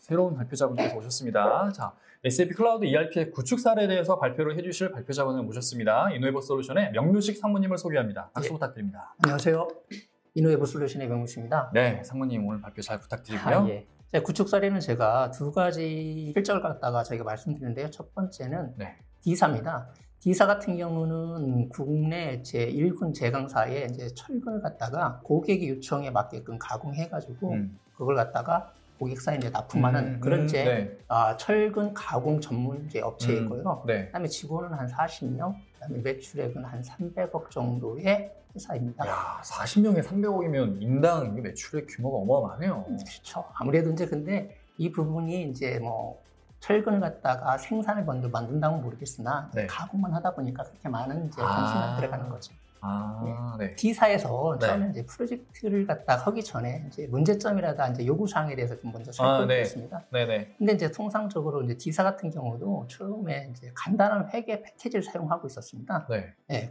새로운 발표자분께서 오셨습니다. 자, SAP 클라우드 ERP의 구축 사례에 대해서 발표를 해주실 발표자분을 모셨습니다. 이노웨버 솔루션의 명뮤식 상무님을 소개합니다. 박수 부탁드립니다. 안녕하세요. 이노웨버 솔루션의 명뮤식입니다. 네, 상무님 오늘 발표 잘 부탁드리고요. 예. 구축 사례는 제가 두 가지 실적을 갖다가 저희가 말씀드리는데요. 첫 번째는 D사입니다. D사 같은 경우는 국내 제1군 제강사에 이제 철근을 갖다가 고객의 요청에 맞게끔 가공해가지고 그걸 갖다가 고객사에 이제 납품하는 그런 철근 가공 전문 업체이고요. 그다음에 직원은 한 40명, 그다음에 매출액은 한 300억 정도의 회사입니다. 야, 40명에 300억이면 인당 매출의 규모가 어마어마하네요. 그렇죠. 아무래도 이제 근데 이 부분이 이제 뭐 철근을 갖다가 생산을 먼저 만든다고 모르겠으나 가공만 하다 보니까 그렇게 많은 이제 관심이 들어가는 거죠. D사에서 처음에 이제 프로젝트를 갖다가 하기 전에 이제 문제점이라든가 이제 요구사항에 대해서 좀 먼저 살펴보겠습니다. 근데 이제 통상적으로 이제 D사 같은 경우도 처음에 이제 간단한 회계 패키지를 사용하고 있었습니다.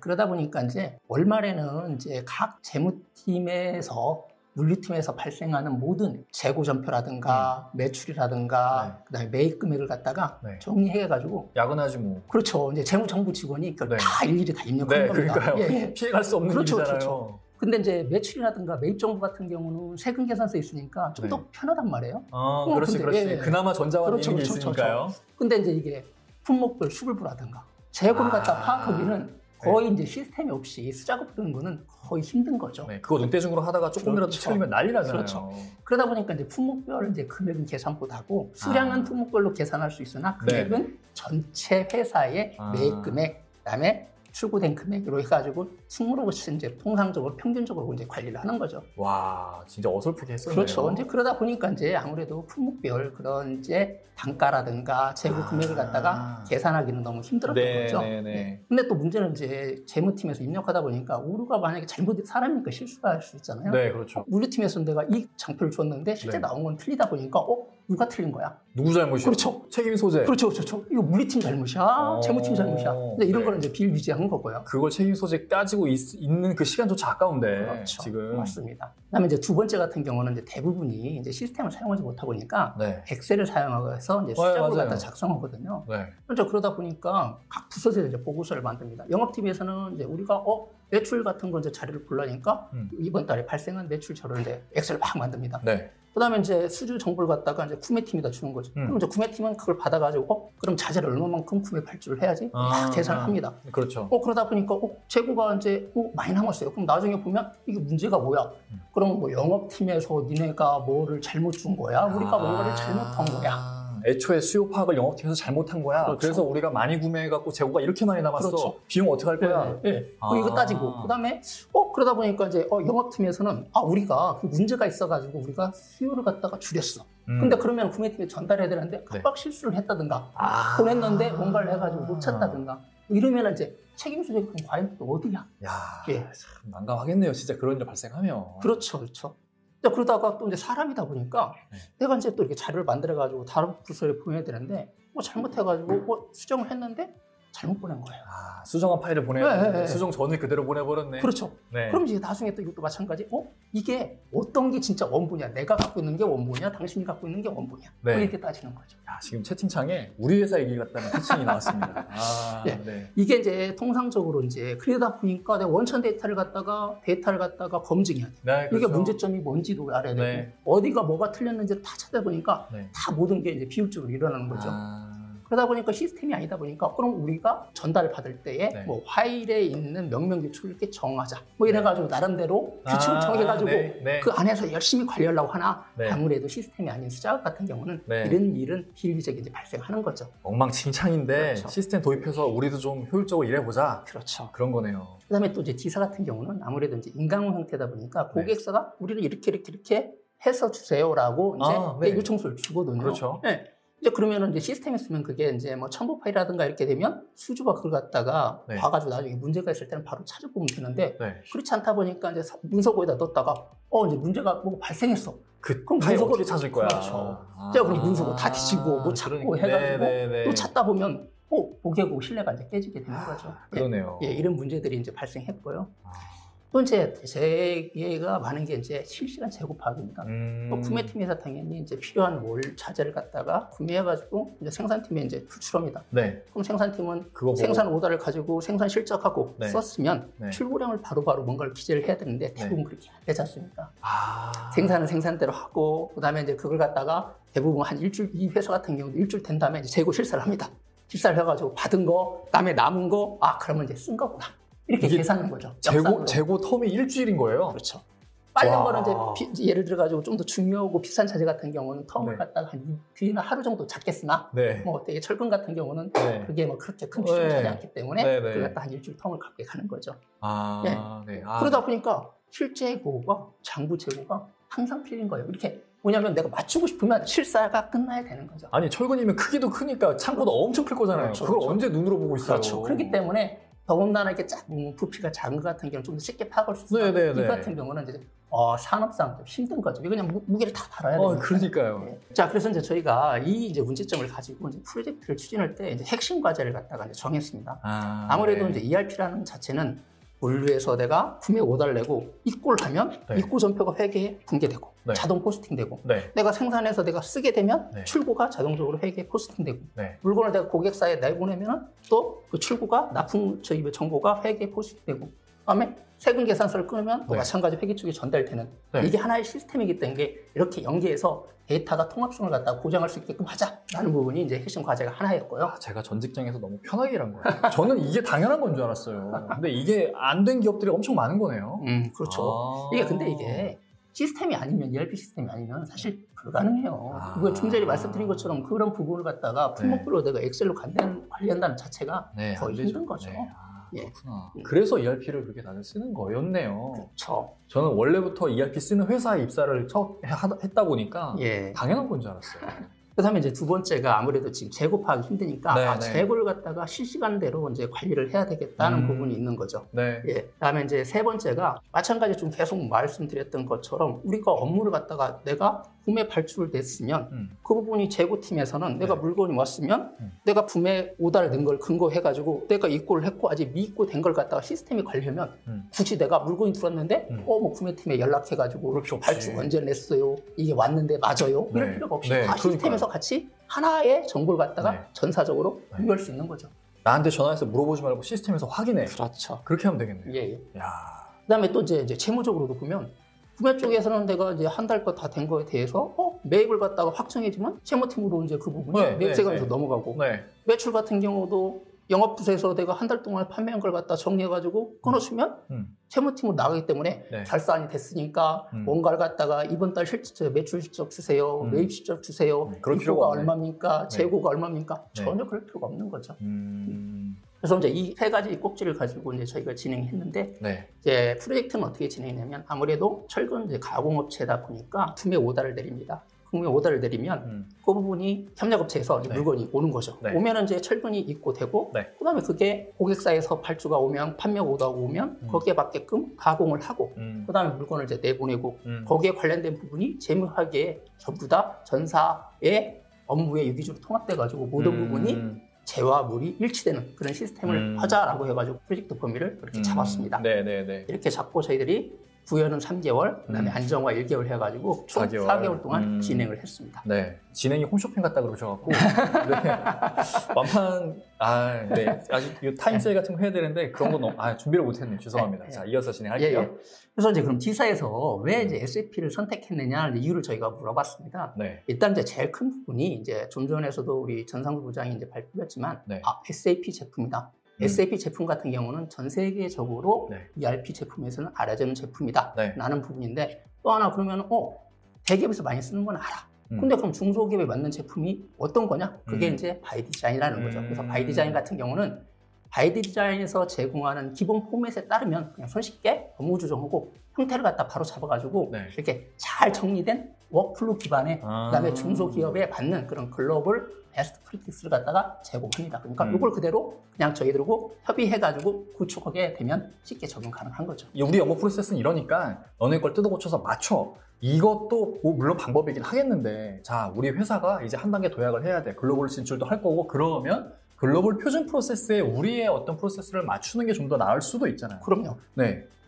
그러다 보니까 이제 월말에는 이제 각 재무팀에서 물류팀에서 발생하는 모든 재고 전표라든가 매출이라든가 그다음에 매입 금액을 갖다가 정리해가지고 야근하지 뭐. 그렇죠. 이제 재무정보 직원이 그걸 다 일일이 다 입력하는 겁니다. 그러니까요. 피해갈 수 없는 일이잖아요. 그렇죠. 근데 이제 매출이라든가 매입 정보 같은 경우는 세금 계산서에 있으니까 좀 더 편하단 말이에요. 그렇지. 그나마 전자화되는 게 있으니까요. 근데 이제 이게 품목별 수불부라든가 재고를 갖다 파악하기는 거의 이제 시스템이 없이 수작업 하는 거는 거의 힘든 거죠. 그거 눈대중으로 하다가 조금이라도 틀리면 난리 나잖아요. 그러다 보니까 이제 품목별 이제 금액은 계산보다고 수량은 품목별로 계산할 수 있으나 금액은 전체 회사의 매입 금액, 그다음에 출고된 금액으로 해가지고 승무로부터 이제 통상적으로 평균적으로 이제 관리를 하는 거죠. 와, 진짜 어설프게 했었네요. 그렇죠. 이제 그러다 보니까 이제 아무래도 품목별 그런 이제 단가라든가 재고 금액을 갖다가 계산하기는 너무 힘들었던 거죠. 근데 또 문제는 이제 재무팀에서 입력하다 보니까 우리가 만약에 사람이니까 실수가 할 수 있잖아요. 그렇죠. 물류팀에서는 내가 이 장표를 줬는데 실제 나온 건 틀리다 보니까 누가 틀린 거야? 누구 잘못이야? 그렇죠. 책임 소재. 그렇죠. 이거 물류팀 잘못이야? 재무팀 잘못이야? 근데 이런 거는 이제 비일비재한 거고요. 그걸 책임 소재 따지고 있는 그 시간조차 아까운데. 그렇죠. 지금. 맞습니다. 그다음에 이제 두 번째 같은 경우는 이제 대부분이 이제 시스템을 사용하지 못하고 보니까 엑셀을 사용해서 이제 수작을 갖다 작성하거든요. 그렇죠. 그러다 보니까 각 부서에서 이제 보고서를 만듭니다. 영업팀에서는 이제 우리가 매출 같은 거 이제 자료를 보려니까 이번 달에 발생한 매출 자료를 이제 엑셀을 막 만듭니다. 그다음에 이제 수주 정보를 갖다가 이제 구매팀에다 주는 거죠. 그럼 이제 구매팀은 그걸 받아가지고 그럼 자재를 얼마만큼 구매 발주를 해야지 막 계산을 합니다. 그렇죠. 그러다 보니까 재고가 이제 많이 남았어요. 그럼 나중에 보면 이게 문제가 뭐야? 그럼 뭐 영업팀에서 니네가 뭐를 잘못 준 거야? 우리가 뭔가를 잘못한 거야? 애초에 수요 파악을 영업팀에서 잘못한 거야. 그래서 우리가 많이 구매해갖고 재고가 이렇게 많이 남았어. 비용 어떻게 할 거야? 이거 따지고 그다음에 그러다 보니까 이제 영업팀에서는 우리가 그 문제가 있어가지고 우리가 수요를 갖다가 줄였어. 근데 그러면 구매팀에 전달해야 되는데 깜빡 실수를 했다든가 보냈는데 뭔가를 해가지고 놓쳤다든가 이러면 이제 책임 소재가 과연 또 어디야? 참 난감하겠네요. 진짜 그런 일 발생하면. 그렇죠. 그러다가 또 이제 사람이다 보니까 내가 이제 또 이렇게 자료를 만들어가지고 다른 부서에 보내야 되는데 잘못해가지고 수정을 했는데 잘못 보낸 거예요. 수정한 파일을 보내야 수정 전을 그대로 보내버렸네. 그렇죠. 그럼 이제 나중에 또 이것도 마찬가지. 이게 어떤 게 진짜 원본이야? 내가 갖고 있는 게 원본이야? 당신이 갖고 있는 게 원본이야? 이렇게 따지는 거죠. 지금 채팅창에 우리 회사 얘기 같다는 채팅이 나왔습니다. 이게 이제 통상적으로 이제 그러다 보니까 내가 원천 데이터를 갖다가 검증해야 돼. 이게 문제점이 뭔지도 알아야 되고 어디가 뭐가 틀렸는지를 다 찾아보니까 다 모든 게 이제 비율적으로 일어나는 거죠. 그러다 보니까 시스템이 아니다 보니까 그럼 우리가 전달을 받을 때에 뭐 파일에 있는 명령 규칙을 이렇게 정하자 이래가지고 나름대로 규칙을 정해가지고 그 안에서 열심히 관리하려고 하나 아무래도 시스템이 아닌 수작 같은 경우는 이런 일은 비일비재하게 이제 발생하는 거죠. 엉망진창인데 시스템 도입해서 우리도 좀 효율적으로 일해보자. 그런 거네요. 그다음에 또 이제 D사 같은 경우는 아무래도 이제 인강호 형태다 보니까 고객사가 우리를 이렇게 해서 주세요라고 이제 요청서를 주거든요. 이제 그러면은 이제 시스템에 쓰면 그게 이제 뭐 첨부 파일이라든가 이렇게 되면 수주가 그걸 갖다가 봐가지고 나중에 문제가 있을 때는 바로 찾아보면 되는데 그렇지 않다 보니까 이제 문서고에다 넣었다가 이제 문제가 뭐가 발생했어. 그럼 문서고 어떻게 찾을 거야? 제가 그럼 문서고 다 뒤지고 못 찾고 해가지고 또 찾다 보면 보게 보고 신뢰가 이제 깨지게 되는 거죠. 그러네요. 이런 문제들이 이제 발생했고요. 또 이제 제가 많은 게 이제 실시간 재고 파악입니다. 또 구매팀에서 당연히 이제 필요한 자재를 갖다가 구매해가지고 이제 생산팀에 이제 구출합니다. 네. 그럼 생산팀은 생산 오더를 가지고 생산 실적하고 네. 썼으면 네. 출고량을 바로바로 뭔가를 기재를 해야 되는데 대부분 그렇게 안 되지 않습니까? 생산은 생산대로 하고 그다음에 이제 그걸 갖다가 대부분 한 일주일, 이 회사 같은 경우도 일주일 된 다음에 이제 재고 실사를 합니다. 실사를 해가지고 받은 거, 그다음에 남은 거, 그러면 이제 쓴 거구나. 이렇게 계산하는 거죠. 재고 텀이 일주일인 거예요? 그렇죠. 빠른 거는 이제 예를 들어가지고 좀 더 중요하고 비싼 자재 같은 경우는 텀을 네. 갖다가 한 뒤나 하루 정도 잡게 쓰나 네. 뭐 되게 철근 같은 경우는 네. 그게 뭐 그렇게 큰 비중을 차지 않기 때문에 그걸 갖다 한 일주일 텀을 갖게 가는 거죠. 네. 그러다 보니까 실재고가 장부 재고가 항상 필요한 거예요. 이렇게 뭐냐면 내가 맞추고 싶으면 실사가 끝나야 되는 거죠. 아니 철근이면 크기도 크니까 창고도 엄청 클 거잖아요. 그렇죠, 그걸 그렇죠. 언제 눈으로 보고 있어요? 그렇죠. 그렇기 때문에 더군다나 이렇게 부피가 작은 것 같은 경우는 좀 더 쉽게 파악할 수 있어요. 이 같은 경우는 이제 산업상 좀 힘든 거죠. 그냥 무게를 다 달아야 돼요. 그러니까요. 네. 자, 그래서 이제 저희가 이 이제 문제점을 가지고 이제 프로젝트를 추진할 때 이제 핵심 과제를 갖다가 이제 정했습니다. 아무래도 이제 ERP라는 자체는 물류에서 내가 구매 오더를 내고 입고를 하면 입고 전표가 회계에 분계되고 자동 포스팅되고 내가 생산해서 내가 쓰게 되면 출고가 자동적으로 회계에 포스팅되고 물건을 내가 고객사에 내보내면 또 그 출고가 납품 정보가 회계에 포스팅되고 그다음에 세금 계산서를 끊으면 또 마찬가지 회계 쪽에 전달되는 이게 하나의 시스템이기 때문에 이렇게 연계해서 데이터가 통합성을 갖다가 보장할 수 있게끔 하자라는 부분이 이제 핵심 과제가 하나였고요. 제가 전 직장에서 너무 편하게 일한 거예요. 저는 이게 당연한 건 줄 알았어요. 근데 이게 안 된 기업들이 엄청 많은 거네요. 그렇죠. 근데 이게 시스템이 아니면 ERP 시스템이 아니면 사실 불가능해요. 이거 좀 전에 말씀드린 것처럼 그런 부분을 갖다가 품목별로 내가 엑셀로 관리한다는 자체가 거의 힘든 거죠. 그렇구나. 그래서 ERP를 그렇게 다들 쓰는 거였네요. 그렇죠. 저는 원래부터 ERP 쓰는 회사에 입사를 했다 보니까 당연한 건 줄 알았어요. 그다음에 이제 두 번째가 아무래도 지금 재고 파악이 힘드니까 재고를 갖다가 실시간대로 이제 관리를 해야 되겠다는 부분이 있는 거죠. 그다음에 이제 세 번째가 마찬가지 좀 계속 말씀드렸던 것처럼 우리가 업무를 갖다가 내가 구매 발주를 냈으면 그 부분이 재고팀에서는 내가 물건이 왔으면 내가 구매 오다를 낸 걸 근거해가지고 내가 입고를 했고 아직 미입고된 걸 갖다가 시스템이 관리하면 굳이 내가 물건이 들어왔는데 뭐 구매팀에 연락해가지고 발주 언제 냈어요? 이게 왔는데 맞아요? 이럴 필요가 없이 다 시스템에서 같이 하나의 정보를 갖다가 전사적으로 공유할 수 있는 거죠. 나한테 전화해서 물어보지 말고 시스템에서 확인해. 그렇죠. 그렇게 하면 되겠네요. 그다음에 또 이제 채무적으로도 보면 구매 쪽에서는 내가 이제 한 달 거 다 된 거에 대해서 매입을 갖다가 확정해주면 채무팀으로 이제 그 부분이 매입세관에서 넘어가고 매출 같은 경우도 영업부서에서 내가 한 달 동안 판매한 걸 갖다 정리해가지고 끊어주면 채무팀으로 나가기 때문에 결산이 됐으니까 뭔가를 갖다가 이번 달 매출 실적 주세요, 매입 실적 주세요, 입고가 얼마입니까, 재고가 얼마입니까 전혀 그럴 필요가 없는 거죠. 그래서 이제 이 세 가지 꼭지를 가지고 이제 저희가 진행했는데 이제 프로젝트는 어떻게 진행했냐면 아무래도 철근 이제 가공업체다 보니까 구매 오다를 내립니다. 구매 오다를 내리면 그 부분이 협력업체에서 물건이 오는 거죠. 오면 이제 철근이 입고되고 그다음에 그게 고객사에서 발주가 오면 판매 오다가 오면 거기에 맞게끔 가공을 하고 그다음에 물건을 이제 내보내고 거기에 관련된 부분이 재무회계에 전부 다 전사의 업무에 유기적으로 통합돼가지고 모든 부분이 재와 물이 일치되는 그런 시스템을 하자라고 해가지고 프로젝트 범위를 그렇게 잡았습니다. 이렇게 잡고 저희들이 부여는 3개월, 그다음에 안정화 1개월 해가지고 총 4개월 동안 진행을 했습니다. 진행이 홈쇼핑 같다 그러셔갖고 완판 아직 이 타임세일 같은 거 해야 되는데 그런 거 너무 준비를 못했네요. 죄송합니다. 자, 이어서 진행할게요. 그래서 이제 그럼 D사에서 왜 이제 SAP를 선택했느냐 이유를 저희가 물어봤습니다. 일단 이제 제일 큰 부분이 이제 좀 전에서도 우리 전상구 부장이 이제 발표했지만 SAP 제품이다. SAP 제품 같은 경우는 전 세계적으로 ERP 제품에서는 알아지는 제품이다 라는 부분인데 또 하나 그러면 대기업에서 많이 쓰는 건 알아. 근데 그럼 중소기업에 맞는 제품이 어떤 거냐? 그게 이제 바이디자인이라는 거죠. 그래서 바이디자인 같은 경우는 바이디자인에서 제공하는 기본 포맷에 따르면 그냥 손쉽게 업무 조정하고 형태를 갖다 바로 잡아가지고 이렇게 잘 정리된 워크플로우 기반의 그다음에 중소기업에 맞는 그런 글로벌 베스트 프랙티스를 갖다가 제공합니다. 그러니까 이걸 그대로 그냥 저희들하고 협의해가지고 구축하게 되면 쉽게 적용 가능한 거죠. 우리 업무 프로세스는 이러니까 너네 걸 뜯어 고쳐서 맞춰. 이것도 물론 방법이긴 하겠는데 자 우리 회사가 이제 한 단계 도약을 해야 돼. 글로벌 진출도 할 거고 그러면 글로벌 표준 프로세스에 우리의 어떤 프로세스를 맞추는 게 좀 더 나을 수도 있잖아요. 그럼요.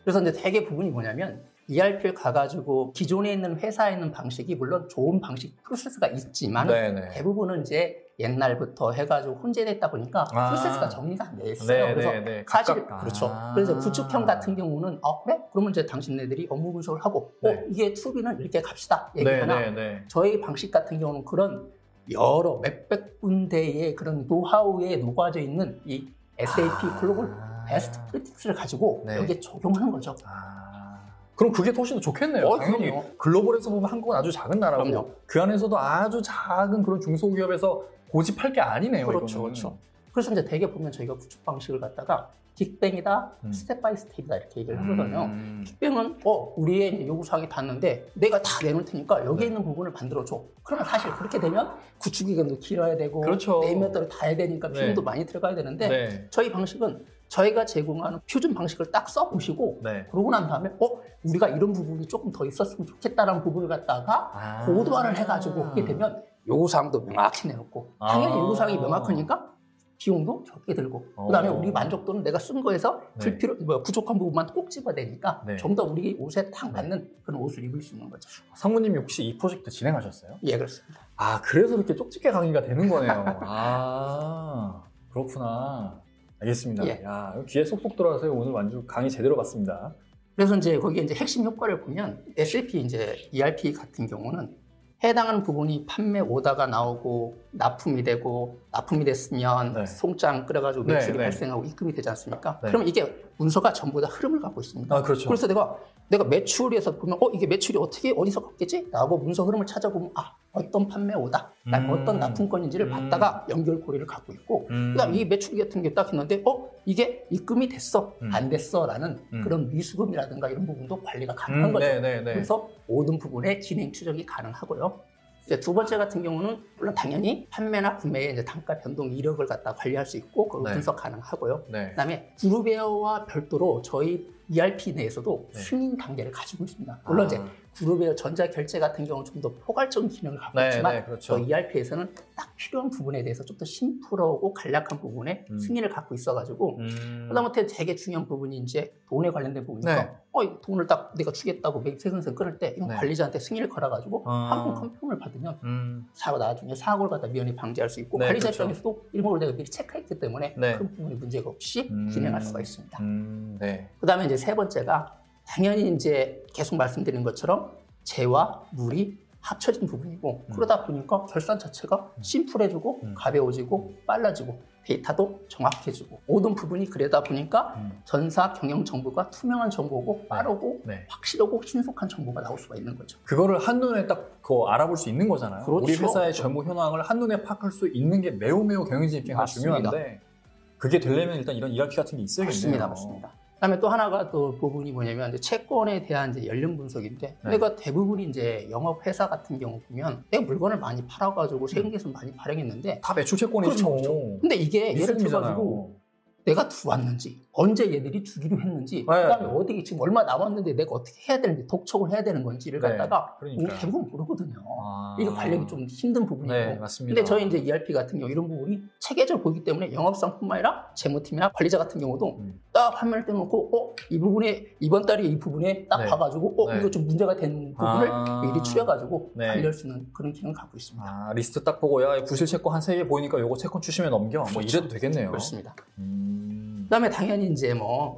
그래서 이제 되게 부분이 뭐냐면 ERP를 가가지고 기존에 있는 회사에 있는 방식이 물론 좋은 방식 프로세스가 있지만 대부분은 이제 옛날부터 해가지고 혼재됐다 보니까 프로세스가 정리가 안 돼 있어요. 그래서 사실 그렇죠. 그래서 구축형 같은 경우는 그래? 그러면 이제 당신네들이 업무 분석을 하고 이게 투비는 이렇게 갑시다 얘기하나 저희 방식 같은 경우는 그런 여러 몇백 군데의 그런 노하우에 녹아져 있는 이 SAP 글로벌 베스트 프랙티스를 가지고 여기에 적용하는 거죠. 그럼 그게 훨씬 더 좋겠네요. 당연히 글로벌에서 보면 한국은 아주 작은 나라고 그럼요. 그 안에서도 아주 작은 그런 중소기업에서 고집할 게 아니네요. 그렇죠. 그렇죠. 그래서 이제 대개 보면 저희가 구축 방식을 갖다가 빅뱅이다, 스텝 바이 스텝이다 이렇게 얘기를 하거든요. 빅뱅은 우리의 이제 요구사항이 닿는데 내가 다 내놓을 테니까 여기에 있는 부분을 만들어줘. 그러면 사실 그렇게 되면 구축 기간도 길어야 되고 네이머들을 다 해야 되니까 비용도 많이 들어가야 되는데 저희 방식은 저희가 제공하는 표준 방식을 딱 써보시고 그러고 난 다음에 우리가 이런 부분이 조금 더 있었으면 좋겠다라는 부분을 갖다가 고도화를 해가지고 하게 되면 요구사항도 명확히 내놓고 당연히 요구사항이 명확하니까 비용도 적게 들고 그다음에 우리 만족도는 내가 쓴 거에서 부족한 부분만 꼭 집어내니까 좀 더 우리 옷에 딱 맞는 그런 옷을 입을 수 있는 거죠. 상무님이 혹시 이 프로젝트 진행하셨어요? 예, 그렇습니다. 그래서 이렇게 쪽집게 강의가 되는 거네요. 그렇구나. 알겠습니다. 야, 귀에 쏙쏙 들어가서요. 오늘 완전 강의 제대로 봤습니다. 그래서 이제 거기에 이제 핵심 효과를 보면 SAP 이제 ERP 같은 경우는 해당하는 부분이 판매 오다가 나오고 납품이 되고 납품이 됐으면 송장 끌어가지고 매출이 발생하고 입금이 되지 않습니까? 그러면 이게 문서가 전부 다 흐름을 갖고 있습니다. 그렇죠. 그래서 내가 매출에서 보면 이게 매출이 어떻게 어디서 갔겠지? 라고 문서 흐름을 찾아보면 어떤 판매 오다, 어떤 납품건인지를 봤다가 연결고리를 갖고 있고 그다음 이 매출 같은 게 딱 있는데 이게 입금이 됐어, 안 됐어 라는 그런 미수금이라든가 이런 부분도 관리가 가능한 거죠. 그래서 모든 부분에 진행 추적이 가능하고요. 이제 두 번째 같은 경우는 물론 당연히 판매나 구매의 이제 단가 변동 이력을 갖다 관리할 수 있고 그거 분석 가능하고요. 그다음에 그룹웨어와 별도로 저희 ERP 내에서도 승인 단계를 가지고 있습니다. 물론 이제 그룹웨어 전자결제 같은 경우는 좀 더 포괄적인 기능을 갖고 있지만 저희 ERP에서는 딱 필요한 부분에 대해서 좀 더 심플하고 간략한 부분에 승인을 갖고 있어가지고 그다음에 되게 중요한 부분이 이제 돈에 관련된 부분이니까 돈을 딱 내가 주겠다고 세금세 끊을 때 이건 관리자한테 승인을 걸어가지고 한 번 컨펌을 받으면 나중에 사고를 갖다 미연에 방지할 수 있고 관리자 입장에서도 이런 걸 내가 미리 체크했기 때문에 큰 부분이 문제가 없이 진행할 수가 있습니다. 그다음에 이제 세 번째가 당연히 이제 계속 말씀드린 것처럼 재와 물이 합쳐진 부분이고 그러다 보니까 결산 자체가 심플해지고 가벼워지고 빨라지고 데이터도 정확해지고 모든 부분이 그러다 보니까 전사 경영 정보가 투명한 정보고 빠르고 확실하고 신속한 정보가 나올 수가 있는 거죠. 그거를 한눈에 딱 알아볼 수 있는 거잖아요. 그렇죠. 우리 회사의 전부 현황을 한눈에 파악할 수 있는 게 매우 경영진 입장에서 중요한데 그게 되려면 일단 이런 ERP 같은 게 있어야겠네요. 맞습니다. 그다음에 또 하나가 또 부분이 뭐냐면 이제 채권에 대한 이제 연령 분석인데 내가 대부분 이제 영업 회사 같은 경우 보면 내가 물건을 많이 팔아가지고 세금 계산 많이 발행했는데 다 매출 채권이죠. 그렇죠. 근데 이게 예를 들어가지고 내가 들어왔는지 언제 얘들이 주기로 했는지 그다음에 어디 지금 얼마 남았는데 내가 어떻게 해야 되는지 독촉을 해야 되는 건지를 갖다가 우리 대부분 모르거든요. 이게 관리하기 좀 힘든 부분이고 맞습니다. 근데 저희 이제 ERP 같은 경우 이런 부분이 체계적으로 보기 때문에 영업상뿐만 아니라 재무팀이나 관리자 같은 경우도 딱 화면을 떼놓고 이 부분에 이번 달에 이 부분에 딱 봐가지고 이거 좀 문제가 된 부분을 미리 추려가지고 관리할 수 있는 그런 기능을 갖고 있습니다. 리스트 딱 보고 부실 채권 한 3개 보이니까 요거 채권 주시면 넘겨 뭐 이래도 되겠네요. 그렇습니다. 그다음에 당연히 이제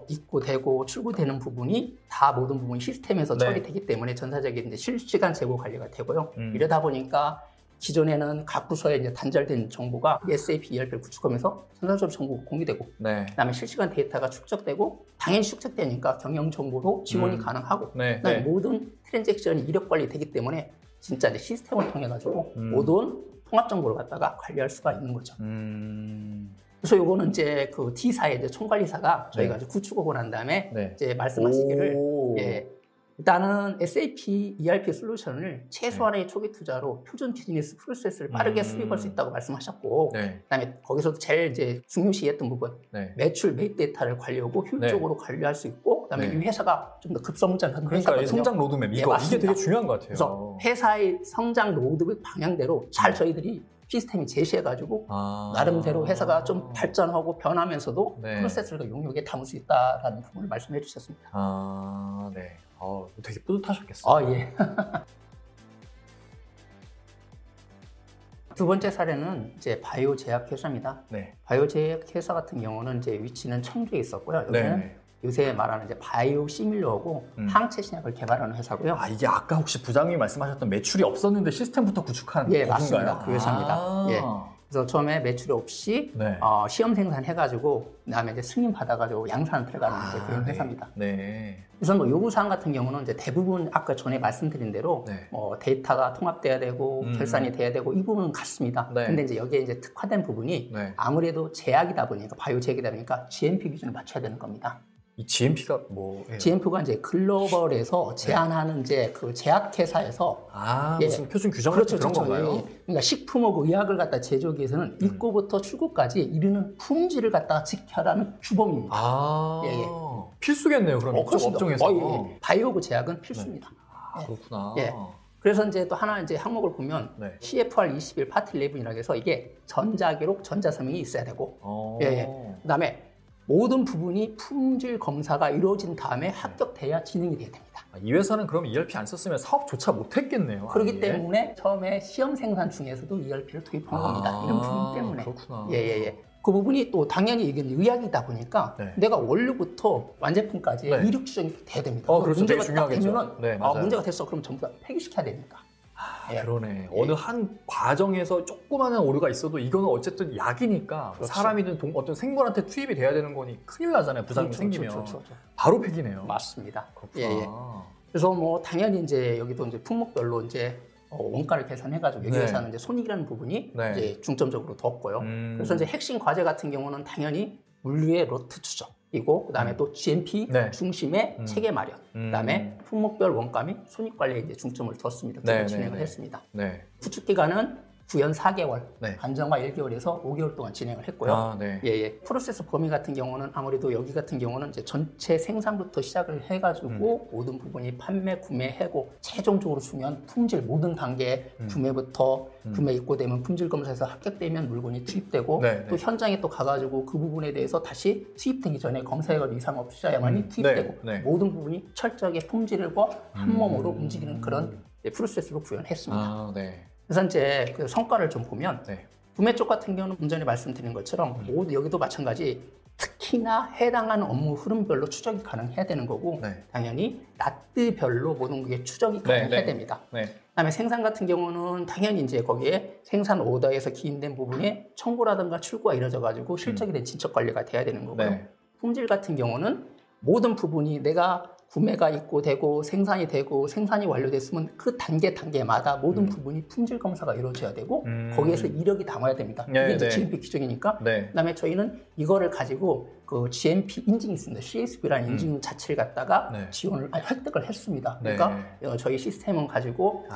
입고되고 출고되는 부분이 다 모든 부분이 시스템에서 처리되기 때문에 전사적인 이제 실시간 재고 관리가 되고요. 이러다 보니까 기존에는 각 부서에 이제 단절된 정보가 SAP ERP를 구축하면서 전산적으로 정보가 공유되고 그다음에 실시간 데이터가 축적되고 당연히 축적되니까 경영 정보로 지원이 가능하고 그다음에 모든 트랜잭션이 이력 관리되기 때문에 진짜 이제 시스템을 통해 가지고 모든 통합 정보를 갖다가 관리할 수가 있는 거죠. 그래서 요거는 이제 그 T사의 이제 총관리사가 저희가 이제 구축하고 난 다음에 이제 말씀하시기를 일단은 SAP ERP 솔루션을 최소한의 초기 투자로 표준 비즈니스 프로세스를 빠르게 수립할 수 있다고 말씀하셨고 그다음에 거기서도 제일 이제 중요시했던 부분 매출 매입 데이터를 관리하고 효율적으로 관리할 수 있고 그다음에 이 회사가 좀 더 급성장하는 그러니까 성장 로드맵 이게 되게 중요한 것 같아요. 그래서 회사의 성장 로드맵 방향대로 잘 저희들이 시스템이 제시해가지고 나름대로 회사가 좀 발전하고 변하면서도 네. 프로세스를 용이하게 담을 수 있다라는 부분을 말씀해 주셨습니다. 네. 되게 뿌듯하셨겠어요. 예. 두 번째 사례는 이제 바이오 제약 회사입니다. 네. 바이오 제약 회사 같은 경우는 이제 위치는 청주에 있었고요. 여기는 네. 요새 말하는 이제 바이오 시밀러하고 항체 신약을 개발하는 회사고요. 이게 아까 혹시 부장님이 말씀하셨던 매출이 없었는데 시스템부터 구축한 예, 건가요? 맞습니다. 그 회사입니다. 예. 그래서 처음에 매출이 없이 네. 시험 생산해가지고 그다음에 이제 승인 받아가지고 양산 들어가는 이제 그런 회사입니다. 네. 그래서 뭐 요구사항 같은 경우는 이제 대부분 아까 전에 말씀드린 대로 네. 뭐 데이터가 통합돼야 되고 결산이 돼야 되고 이 부분은 같습니다. 네. 근데 이제 여기에 이제 특화된 부분이 네. 아무래도 제약이다 보니까 바이오 제약이다 보니까 GMP 기준을 맞춰야 되는 겁니다. 이 GMP가 뭐예요? GMP가 이제 글로벌에서 제한하는 이제 그 제약회사에서 무슨 표준 규정 그렇죠, 같은 그런 건가요? 예. 그러니까 식품하고 의약을 갖다 제조하기 위해서는 입고부터 출고까지 이르는 품질을 갖다가 지켜라는 주범입니다. 예. 필수겠네요. 그럼 이쪽 업종에서. 예. 바이오고 제약은 필수입니다. 그렇구나. 예. 그래서 이제 또 하나 이제 항목을 보면 네. CFR 21 파트 11이라고 해서 이게 전자기록, 전자서명이 있어야 되고, 그다음에 모든 부분이 품질 검사가 이루어진 다음에 합격돼야 진행이 돼야 됩니다. 이 회사는 그럼 ERP 안 썼으면 사업조차 못했겠네요. 그렇기 때문에 처음에 시험 생산 중에서도 ERP를 도입한 겁니다. 이런 부분 때문에. 그렇구나. 그 부분이 또 당연히 이게 의학이다 보니까 내가 원료부터 완제품까지 이력 추정이 돼야 됩니다. 그렇죠. 문제가 되게 딱 중요하겠죠. 되면은 문제가 됐어. 그럼 전부 다 폐기시켜야 되니까. 그러네. 어느 한 과정에서 조그마한 오류가 있어도 이거는 어쨌든 약이니까 그렇죠. 사람이든 어떤 생물한테 투입이 돼야 되는 거니 큰일 나잖아요. 부작용이 생기면. 그렇죠. 바로 폐기네요. 맞습니다. 그렇구나. 그래서 뭐 당연히 이제 여기도 이제 품목별로 이제 원가를 계산해가지고 여기 회사는 이제 손익이라는 부분이 이제 중점적으로 뒀고요. 그래서 이제 핵심 과제 같은 경우는 당연히 물류의 로트 추적이고 그다음에 또 GMP 중심의 체계 마련, 그다음에 품목별 원가 및 손익 관리에 이제 중점을 뒀습니다. 진행을 했습니다. 구축 기간은 구연 4개월, 안정화 1개월에서 5개월 동안 진행을 했고요. 프로세스 범위 같은 경우는 아무래도 여기 같은 경우는 이제 전체 생산부터 시작을 해가지고 모든 부분이 판매, 구매, 해고, 최종적으로 중요한 품질 모든 단계 구매부터 구매 입고되면 품질 검사에서 합격되면 물건이 투입되고 또 현장에 또 가가지고 그 부분에 대해서 다시 투입되기 전에 검사해가지고 이상 없어야만이 투입되고 모든 부분이 철저하게 품질과 한 몸으로 움직이는 그런 프로세스로 구현했습니다. 그래서 이제 그 성과를 좀 보면 구매 쪽 같은 경우는 좀 전에 말씀드린 것처럼 모두 여기도 마찬가지 특히나 해당하는 업무 흐름별로 추적이 가능해야 되는 거고 당연히 낫드별로 모든 게 추적이 가능해야 됩니다. 그다음에 생산 같은 경우는 당연히 이제 거기에 생산 오더에서 기인된 부분에 청구라든가 출고가 이루어져 가지고 실적에 대한 진척 관리가 돼야 되는 거고요. 품질 같은 경우는 모든 부분이 내가 구매가 입고되고 생산이 되고 생산이 완료됐으면 그 단계마다 모든 부분이 품질 검사가 이루어져야 되고 거기에서 이력이 담아야 됩니다. 이게 이제 GMP 기준이니까. 그다음에 저희는 이거를 가지고 그 GMP 인증이 있습니다. CSB라는 인증 자체를 갖다가 획득을 했습니다. 그러니까 저희 시스템은 가지고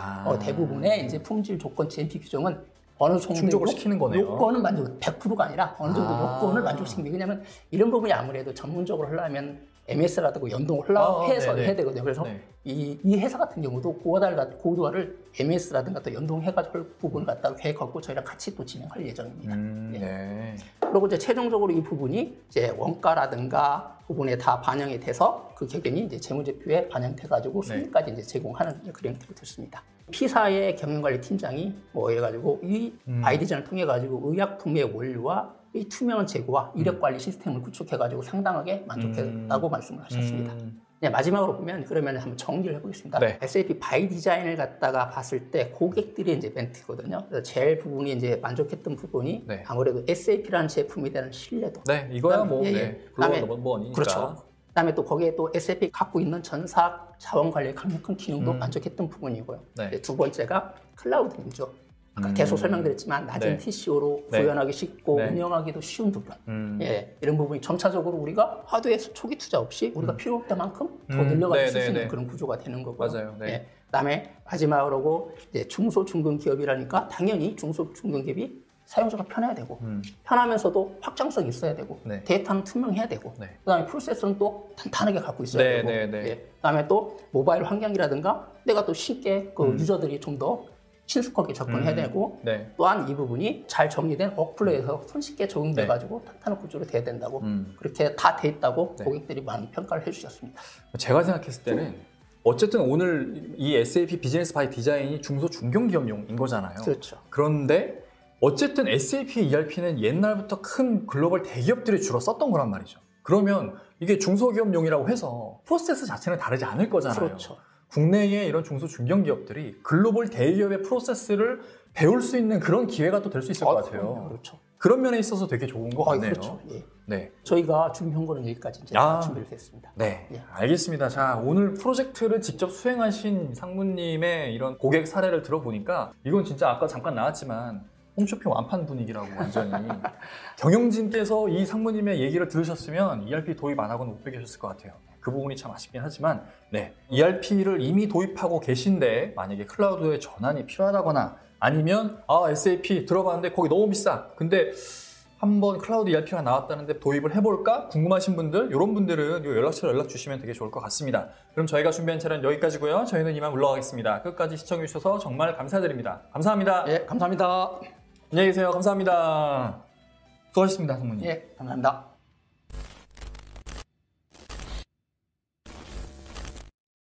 대부분의 이제 품질 조건 GMP 규정은 어느 정도 충족을 시키는 거네요. 요건은 만족, 100%가 아니라 어느 정도 요건을 만족시키는 게 왜냐하면 이런 부분이 아무래도 전문적으로 하려면 MS라든가 연동을 해서 해야 되거든요. 그래서 이 회사 같은 경우도 고도화를 MS라든가 또 연동해가지고 할 부분을 갖다가 계획하고 저희랑 같이 또 진행할 예정입니다. 그리고 이제 최종적으로 이 부분이 이제 원가라든가 부분에 다 반영이 돼서 그 결론이 이제 재무제표에 반영돼가지고 수익까지 이제 제공하는 그런 형태로 됐습니다. P사의 경영관리팀장이 뭐 해가지고 이 바이디전을 통해 가지고 의약품의 원료와 이 투명한 재고와 이력 관리 시스템을 구축해가지고 상당하게 만족했다고 말씀을 하셨습니다. 마지막으로 보면 그러면 한번 정리를 해보겠습니다. SAP 바이 디자인을 갖다가 봤을 때 고객들의 이제 멘트거든요. 그래서 제일 부분이 이제 만족했던 부분이 아무래도 SAP라는 제품에 대한 신뢰도. 이거야 뭐 그다음에 넘버원이니까. 그렇죠. 그다음에 또 거기에 또 SAP 갖고 있는 전사 자원 관리의 강력한 기능도 만족했던 부분이고요. 두 번째가 클라우드죠. 아까 계속 설명드렸지만 낮은 TCO로 구현하기 쉽고 운영하기도 쉬운 부분. 이런 부분이 점차적으로 우리가 하드웨어 초기 투자 없이 우리가 필요할 때만큼 더 늘려가지고 쓸 수 있는 그런 구조가 되는 거고요. 그다음에 마지막으로 이제 중소 중견 기업이라니까 당연히 중소 중견 기업이 사용자가 편해야 되고 편하면서도 확장성이 있어야 되고 데이터는 투명해야 되고 그다음에 프로세서는 또 탄탄하게 갖고 있어야 되고 그다음에 또 모바일 환경이라든가 내가 또 쉽게 그 유저들이 좀 더 친숙하게 접근해야 되고 네. 또한 이 부분이 잘 정리된 어플로에서 손쉽게 적용돼가지고 탄탄한 구조로 돼야 된다고 그렇게 다 돼 있다고 네. 고객들이 많이 평가를 해주셨습니다. 제가 생각했을 때는 어쨌든 오늘 이 SAP 비즈니스 바이 디자인이 중소 중견기업용인 거잖아요. 그렇죠. 그런데 어쨌든 SAP ERP는 옛날부터 큰 글로벌 대기업들이 주로 썼던 거란 말이죠. 그러면 이게 중소기업용이라고 해서 프로세스 자체는 다르지 않을 거잖아요. 그렇죠. 국내의 이런 중소 중견기업들이 글로벌 대기업의 프로세스를 배울 수 있는 그런 기회가 또 될 수 있을 것 같아요. 그렇죠. 그런 면에 있어서 되게 좋은 것 같네요. 그렇죠. 예. 네. 저희가 준비한 거는 여기까지 이제 준비를 했습니다. 네, 예. 알겠습니다. 자, 오늘 프로젝트를 직접 수행하신 상무님의 이런 고객 사례를 들어보니까 이건 진짜 아까 잠깐 나왔지만 홈쇼핑 완판 분위기라고 완전히 경영진께서 이 상무님의 얘기를 들으셨으면 ERP 도입 안 하고는 못 베계셨을 것 같아요. 그 부분이 참 아쉽긴 하지만 ERP를 이미 도입하고 계신데 만약에 클라우드의 전환이 필요하다거나 아니면 SAP 들어봤는데 거기 너무 비싸. 근데 한번 클라우드 ERP가 나왔다는데 도입을 해볼까? 궁금하신 분들, 이런 분들은 이 연락처로 연락 주시면 되게 좋을 것 같습니다. 그럼 저희가 준비한 차례는 여기까지고요. 저희는 이만 물러가겠습니다. 끝까지 시청해주셔서 정말 감사드립니다. 감사합니다. 예, 감사합니다. 안녕히 계세요. 감사합니다. 수고하셨습니다, 상무님. 예, 감사합니다.